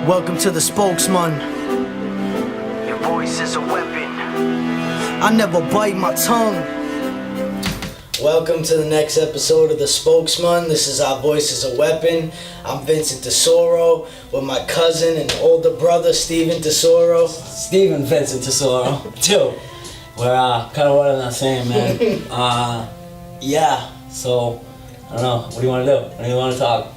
Welcome to the Spokezmun. Your voice is a weapon. I never bite my tongue. Welcome to the next episode of the Spokezmun. This is Our Voice is a Weapon. I'm Vincent Tesoro with my cousin and older brother, Steven Tesoro. Steven Vincent Tesoro, too. We're kind of one and the same, man. Yeah, so, I don't know. What do you want to do? What do you want to talk about?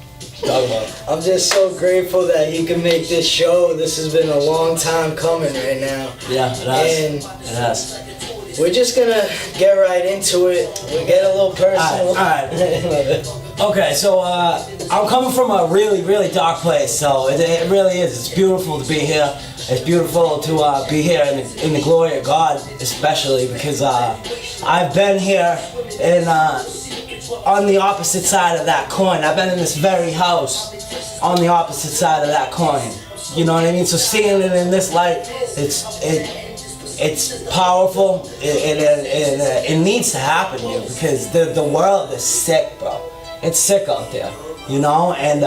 I'm just so grateful that he could make this show. This has been a long time coming right now. Yeah, it has. And it has. We're just gonna get right into it. We'll get a little personal. Alright. Okay, so I'm coming from a really, really dark place, so it really is. It's beautiful to be here. It's beautiful to be here in the glory of God, especially because I've been here on the opposite side of that coin. I've been in this very house on the opposite side of that coin. You know what I mean? So seeing it in this light, it's powerful. It needs to happen, dude, because the world is sick, bro. It's sick out there, you know. And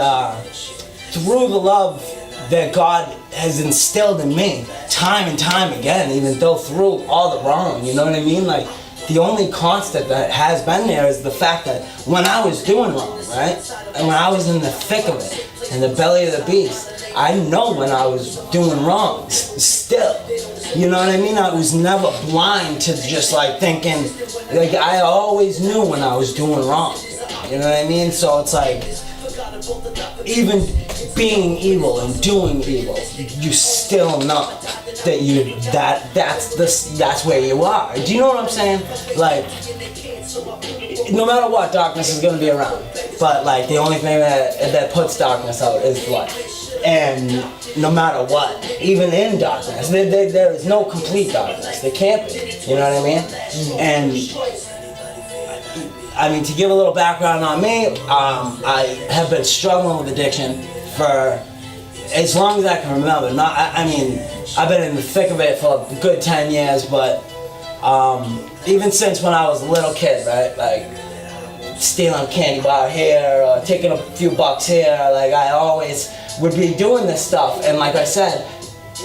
through the love that God has instilled in me, time and time again, even though through all the wrong, you know what I mean? Like, the only constant that has been there is the fact that when I was doing wrong, right, and when I was in the thick of it, in the belly of the beast, I know when I was doing wrong, still. You know what I mean? I was never blind to just like thinking, like I always knew when I was doing wrong. You know what I mean? So it's like, even being evil and doing evil, you still know that that's where you are. Do you know what I'm saying? Like, no matter what, darkness is gonna be around. But like the only thing that puts darkness out is light. And no matter what, even in darkness, there is no complete darkness. There can't be. You know what I mean? And I mean, to give a little background on me, I have been struggling with addiction for as long as I can remember. I mean, I've been in the thick of it for a good 10 years, but even since when I was a little kid, right? Like, stealing a candy bar here, or taking a few bucks here, like I always would be doing this stuff, and like I said,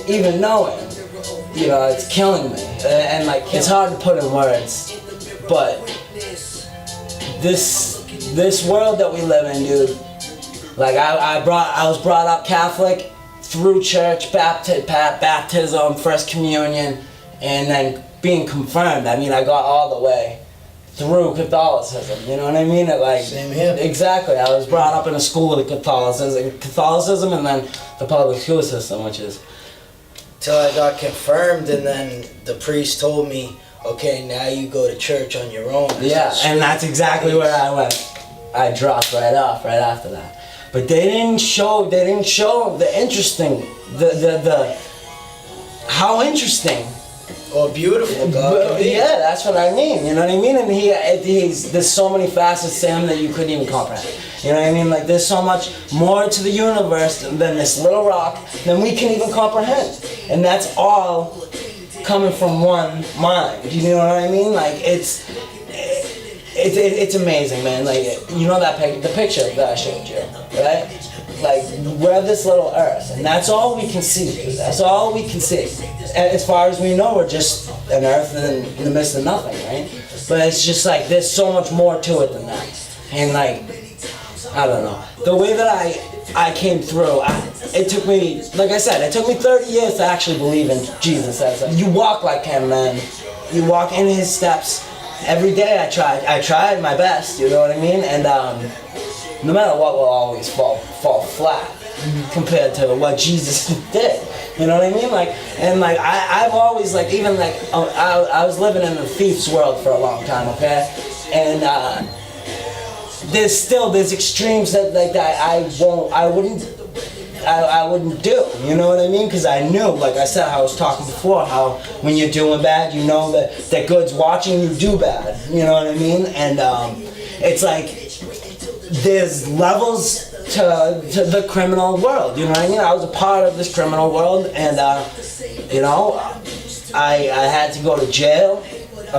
even knowing, you know, it's killing me, and like it's hard to put in words, but this world that we live in, dude, like I was brought up Catholic, through church, baptism, first communion, and then being confirmed. I mean, I got all the way through Catholicism, you know what I mean? Same here. Exactly. I was brought up in a school of Catholicism and then the public school system, which is... Till I got confirmed, and then the priest told me, okay, now you go to church on your own. Yeah, and that's exactly where I went. I dropped right off right after that. But they didn't show the interesting, how interesting. Oh, beautiful, God. Yeah, that's what I mean. You know what I mean? And there's so many facets to him that you couldn't even comprehend. You know what I mean? Like, there's so much more to the universe than this little rock than we can even comprehend. And that's all coming from one mind. You know what I mean? Like, it's amazing, man. Like, you know the picture that I showed you, right? Like, we're this little earth, and that's all we can see, dude. That's all we can see. As far as we know, we're just an earth in the midst of nothing, right? But it's just like, there's so much more to it than that. And like, I don't know. The way that I came through, it took me, like I said, it took me 30 years to actually believe in Jesus. You walk like him, man. You walk in his steps. Every day I tried my best, you know what I mean? And no matter what, we'll always fall flat compared to what Jesus did. You know what I mean? Like, and like I've always like, even like I was living in the thief's world for a long time, okay? And there's extremes that like that I wouldn't do. You know what I mean? Because I knew, like I said, I was talking before, how when you're doing bad, you know that God's watching you do bad. You know what I mean? And it's like, there's levels to the criminal world, you know what I mean? I was a part of this criminal world, and you know, I had to go to jail. I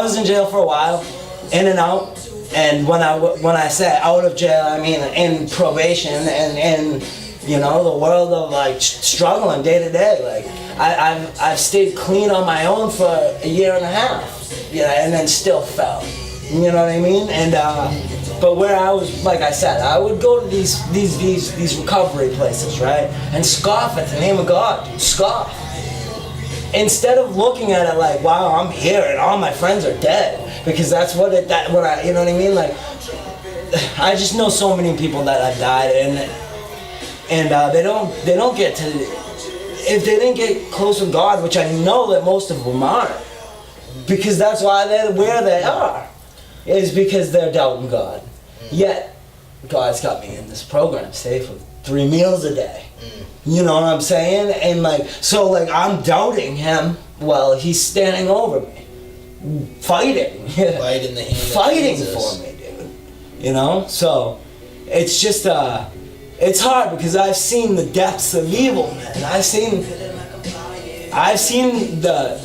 was in jail for a while, in and out, And when I say out of jail, I mean in probation and you know, the world of like struggling day to day. Like I've stayed clean on my own for a year and a half, you know, and then still fell. You know what I mean? And but where I was, like I said, I would go to these recovery places, right, and scoff at the name of God, scoff. Instead of looking at it like, wow, I'm here and all my friends are dead, because that's what you know what I mean? Like, I just know so many people that have died, and they don't get to, if they didn't get close with God, which I know that most of them are, because that's why they're where they are, is because they're doubting God. Yet, God's got me in this program, safe with 3 meals a day. You know what I'm saying? And like, so like I'm doubting him while he's standing over me, fighting. Fighting the hand fighting of Jesus. for me, dude. You know? So it's just it's hard because I've seen the depths of evil, man. I've seen the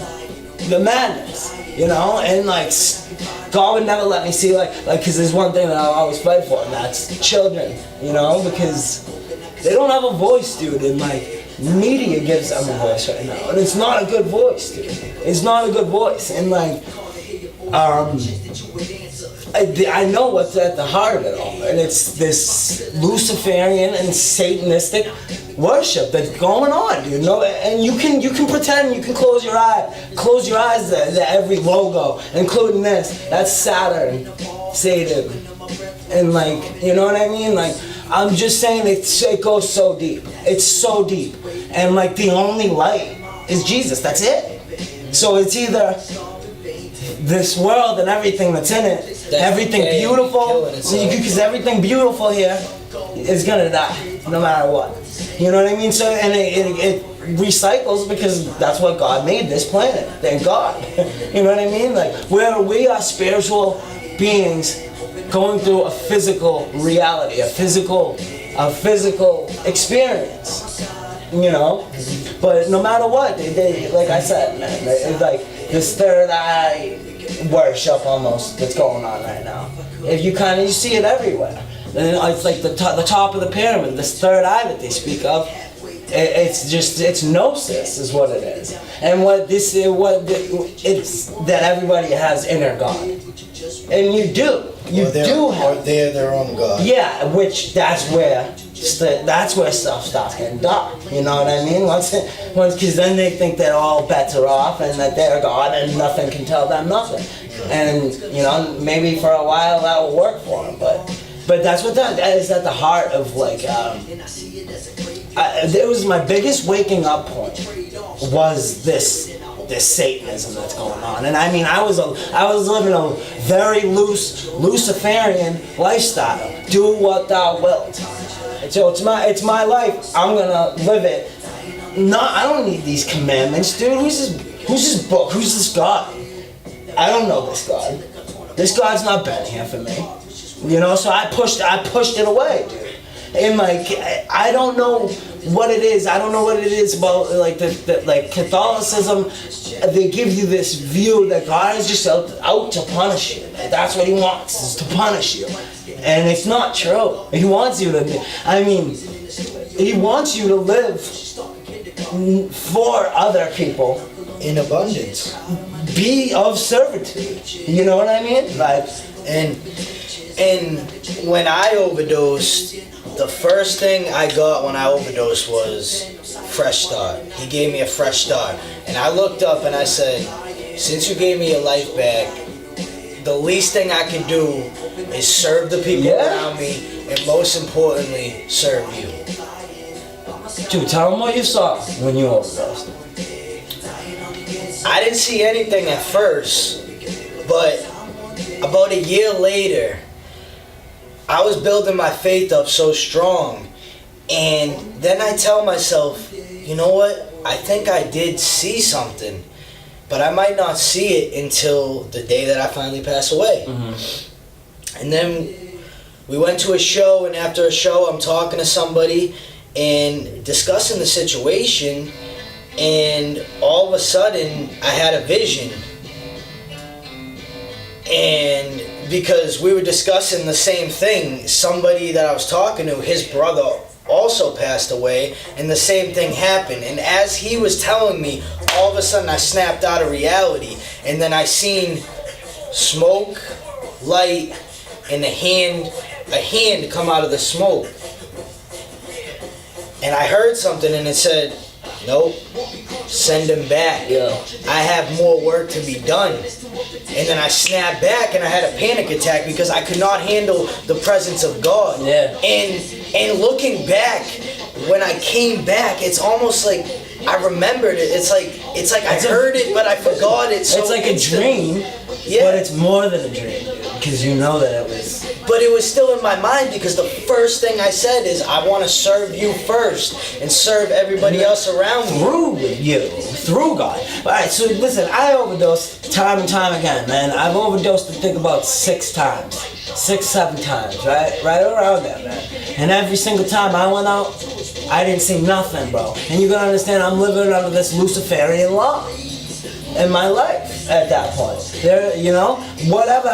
madness, you know, and like God would never let me see like because there's one thing that I'll always fight for, and that's children, you know, because they don't have a voice, dude, and like media gives them a voice right now, and it's not a good voice, dude. It's not a good voice, and like I know what's at the heart of it all, and it's this Luciferian and Satanistic worship that's going on, you know. And you can pretend, you can close your eyes to every logo, including this. That's Saturn, Satan, and like, you know what I mean? Like, I'm just saying it goes so deep. It's so deep, and like the only light is Jesus. That's it. So it's either this world and everything that's in it, everything beautiful, because everything beautiful here is gonna die, no matter what. You know what I mean? So, and it recycles because that's what God made this planet. Thank God. You know what I mean? Like, we are spiritual beings going through a physical reality, a physical experience. You know? But no matter what, they like I said, man, it's like this third eye worship almost that's going on right now. If you see it everywhere. And it's like the top of the pyramid, this third eye that they speak of. It's gnosis is what it is, and it's that everybody has inner God, and you do have. Or they're their own God. Yeah, which that's where stuff starts getting dark. You know what I mean? Once, because then they think that all bets are off and that they're God and nothing can tell them nothing, and you know, maybe for a while that will work for them, but that's what that is at the heart of like. It was my biggest waking up point was this Satanism that's going on, and I mean I was living a very loose Luciferian lifestyle. Do what thou wilt. So it's my life. I'm gonna live it. No, I don't need these commandments, dude. Who's this book? Who's this God? I don't know this God. This God's not been here for me. You know, so I pushed it away, dude. And like, I don't know what it is. I don't know what it is about like like Catholicism. They give you this view that God is just out to punish you. That's what He wants, is to punish you. And it's not true. He wants you to. I mean, He wants you to live for other people In abundance. Be of servitude. You know what I mean? Like, And when I overdosed, the first thing I got when I overdosed was fresh start. He gave me a fresh start. And I looked up and I said, since you gave me your life back, the least thing I can do is serve the people around me, and most importantly, serve you. Dude, tell them what you saw when you overdosed. I didn't see anything at first, but about a year later, I was building my faith up so strong, and then I tell myself, you know what, I think I did see something, but I might not see it until the day that I finally pass away. Mm-hmm. And then we went to a show, and after a show I'm talking to somebody and discussing the situation, and all of a sudden I had a vision. And because we were discussing the same thing. Somebody that I was talking to, his brother also passed away, and the same thing happened. And as he was telling me, all of a sudden I snapped out of reality, and then I seen smoke, light, and a hand come out of the smoke. And I heard something, and it said, nope, send him back. Yeah. I have more work to be done. And then I snapped back, and I had a panic attack because I could not handle the presence of God. Yeah. And looking back, when I came back, it's almost like I remembered it. It's like I heard it, but I forgot it. So it's like a dream, yeah. but it's more than a dream, because you know that it was. But it was still in my mind because the first thing I said is, I want to serve you first and serve everybody else around me. Through you, through God. Alright, so listen, I overdosed time and time again, man. I've overdosed, I think, about 6 times. 6, 7 times, right? Right around there, man. And every single time I went out, I didn't see nothing, bro. And you gotta understand, I'm living under this Luciferian law in my life at that point. There, you know, whatever.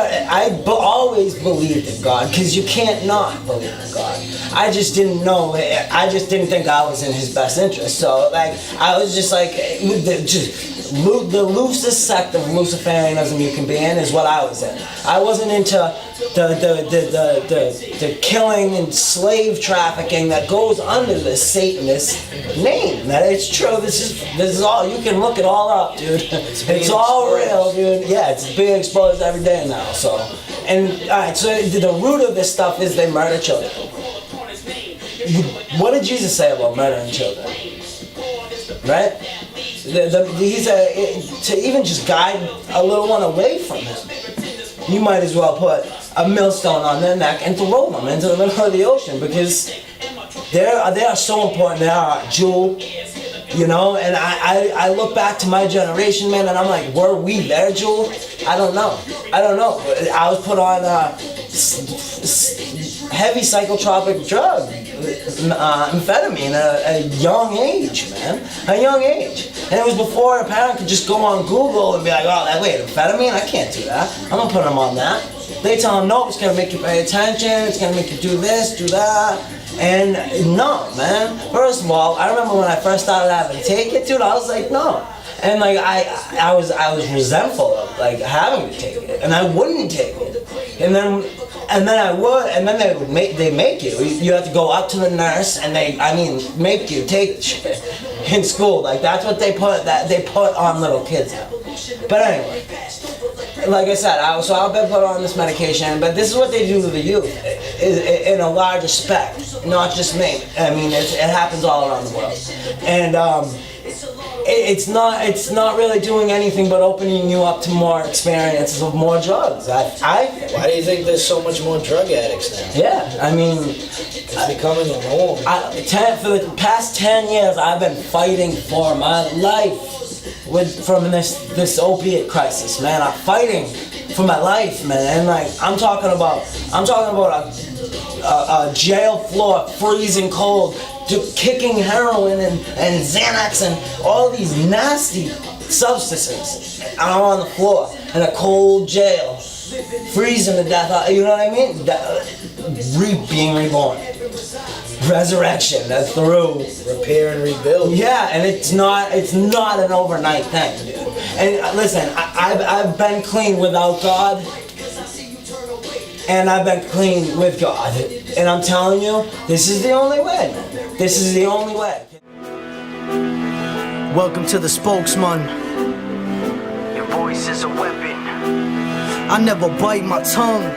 Always believed in God, because you can't not believe in God. I just didn't know. I just didn't think I was in His best interest. So, like, I was just like, the loosest sect of Luciferianism you can be in is what I was in. I wasn't into the killing and slave trafficking that goes under the Satanist name. That it's true. This is all, you can look it all up, dude. It's all real, dude. Yeah, it's being exposed every day now. So, and alright, so the root of this stuff is they murder children. What did Jesus say about murdering children? Right? To even just guide a little one away from him, you might as well put a millstone on their neck and throw them into the middle of the ocean, because they are so important. They are a jewel, you know. And I look back to my generation, man, and I'm like, were we their jewel? I don't know. I was put on heavy psychotropic drug, amphetamine, at a young age, man. A young age. And it was before a parent could just go on Google and be like, oh, wait, amphetamine? I can't do that. I'm not putting them on that. They tell them, no, it's going to make you pay attention, it's going to make you do this, do that. And no, man. First of all, I remember when I first started having to take it, dude, I was like, no. And like I was resentful of like having to take it, and I wouldn't take it. And then I would, and then they make you. You have to go up to the nurse, and make you take the shit in school. Like that's what they put on little kids now. But anyway, like I said, I've been put on this medication, but this is what they do to the youth in a large respect, not just me. I mean, it happens all around the world, and it's not really doing anything but opening you up to more experiences of more drugs. Why do you think there's so much more drug addicts now? Yeah, I mean, it's becoming a norm. For the past 10 years, I've been fighting for my life from this opiate crisis, man. I'm fighting for my life, man. And like I'm talking about a jail floor, freezing cold, kicking heroin and Xanax and all these nasty substances. I'm on the floor in a cold jail, freezing to death. You know what I mean? Being reborn. Resurrection, that's through repair and rebuild. Yeah, and it's not an overnight thing, dude. And listen, I've been clean without God, and I've been clean with God. And I'm telling you, this is the only way, man. This is the only way. Welcome to the Spokezmun. Your voice is a weapon. I never bite my tongue.